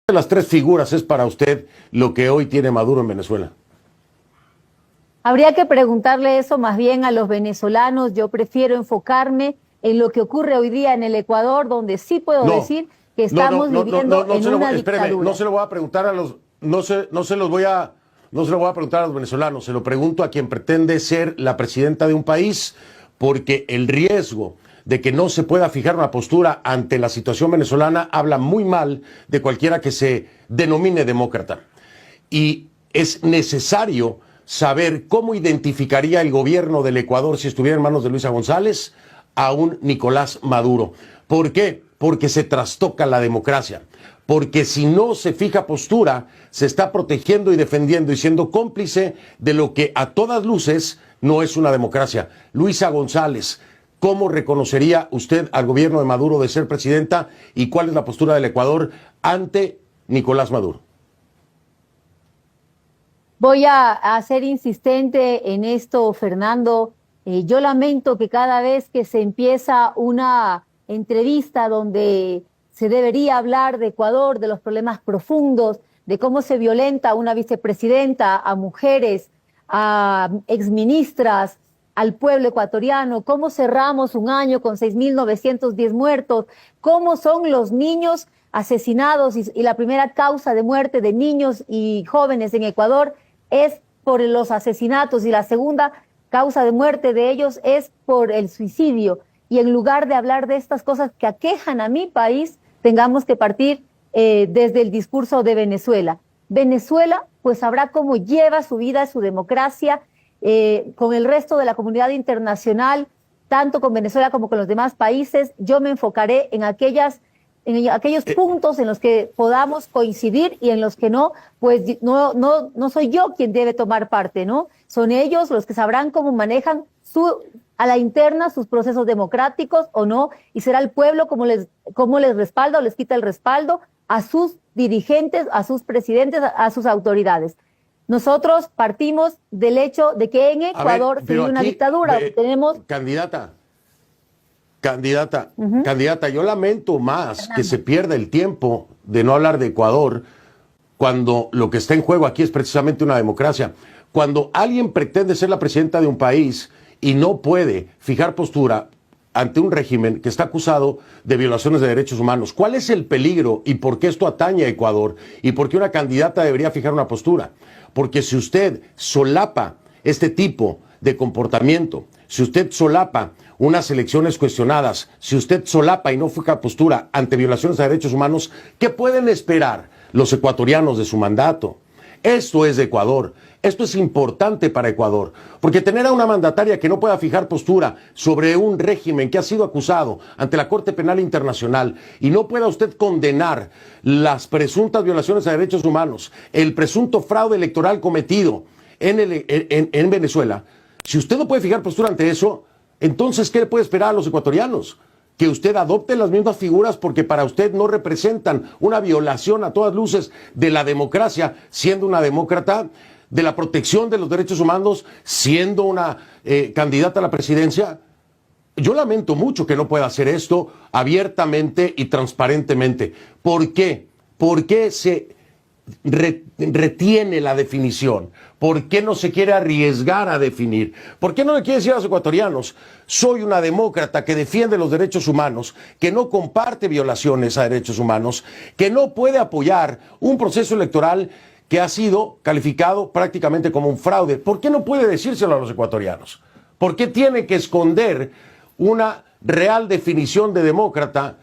de las tres figuras es para usted lo que hoy tiene Maduro en Venezuela? Habría que preguntarle eso más bien a los venezolanos. Yo prefiero enfocarme en lo que ocurre hoy día en el Ecuador, donde sí puedo decir que estamos viviendo en una dictadura. No se lo voy a preguntar a los, no se lo voy a preguntar a los venezolanos, se lo pregunto a quien pretende ser la presidenta de un país, porque el riesgo de que no se pueda fijar una postura ante la situación venezolana habla muy mal de cualquiera que se denomine demócrata. Y es necesario saber cómo identificaría el gobierno del Ecuador si estuviera en manos de Luisa González a un Nicolás Maduro. ¿Por qué? Porque se trastoca la democracia. Porque si no se fija postura, se está protegiendo y defendiendo y siendo cómplice de lo que a todas luces no es una democracia. Luisa González, ¿cómo reconocería usted al gobierno de Maduro de ser presidenta y cuál es la postura del Ecuador ante Nicolás Maduro? Voy a ser insistente en esto, Fernando. Yo lamento que cada vez que se empieza una entrevista donde se debería hablar de Ecuador, de los problemas profundos, de cómo se violenta a una vicepresidenta, a mujeres, a exministras, al pueblo ecuatoriano, cómo cerramos un año con 6.910 muertos, cómo son los niños asesinados y la primera causa de muerte de niños y jóvenes en Ecuador es por los asesinatos y la segunda causa de muerte de ellos es por el suicidio. Y en lugar de hablar de estas cosas que aquejan a mi país, tengamos que partir desde el discurso de Venezuela. Venezuela, pues sabrá cómo lleva su vida, su democracia, con el resto de la comunidad internacional, tanto con Venezuela como con los demás países. Yo me enfocaré en aquellos puntos en los que podamos coincidir y en los que no, pues no soy yo quien debe tomar parte, ¿no? Son ellos los que sabrán cómo manejan a la interna sus procesos democráticos o no, y será el pueblo cómo les respalda o les quita el respaldo a sus dirigentes, a sus presidentes, a sus autoridades. Nosotros partimos del hecho de que en Ecuador se vive una dictadura. Tenemos... Candidata, yo lamento más que se pierda el tiempo de no hablar de Ecuador cuando lo que está en juego aquí es precisamente una democracia. Cuando alguien pretende ser la presidenta de un país y no puede fijar postura ante un régimen que está acusado de violaciones de derechos humanos, ¿cuál es el peligro y por qué esto atañe a Ecuador y por qué una candidata debería fijar una postura? Porque si usted solapa este tipo de comportamiento, si usted solapa unas elecciones cuestionadas, si usted solapa y no fija postura ante violaciones de derechos humanos, ¿qué pueden esperar los ecuatorianos de su mandato? Esto es de Ecuador, esto es importante para Ecuador, porque tener a una mandataria que no pueda fijar postura sobre un régimen que ha sido acusado ante la Corte Penal Internacional y no pueda usted condenar las presuntas violaciones de derechos humanos, el presunto fraude electoral cometido en Venezuela, si usted no puede fijar postura ante eso, entonces, ¿qué le puede esperar a los ecuatorianos? Que usted adopte las mismas figuras porque para usted no representan una violación a todas luces de la democracia, siendo una demócrata, de la protección de los derechos humanos, siendo una candidata a la presidencia. Yo lamento mucho que no pueda hacer esto abiertamente y transparentemente. ¿Por qué? ¿Por qué se retiene la definición? ¿Por qué no se quiere arriesgar a definir? ¿Por qué no le quiere decir a los ecuatorianos: soy una demócrata que defiende los derechos humanos, que no comparte violaciones a derechos humanos, que no puede apoyar un proceso electoral que ha sido calificado prácticamente como un fraude? ¿Por qué no puede decírselo a los ecuatorianos? ¿Por qué tiene que esconder una real definición de demócrata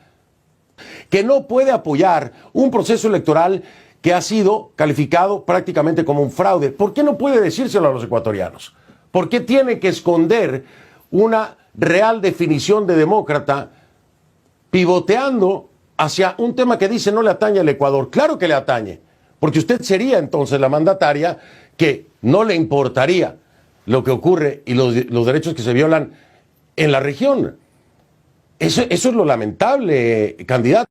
que no puede apoyar un proceso electoral que ha sido calificado prácticamente como un fraude? ¿Por qué no puede decírselo a los ecuatorianos? ¿Por qué tiene que esconder una real definición de demócrata pivoteando hacia un tema que dice no le atañe al Ecuador? Claro que le atañe, porque usted sería entonces la mandataria que no le importaría lo que ocurre y los derechos que se violan en la región. Eso es lo lamentable, candidato.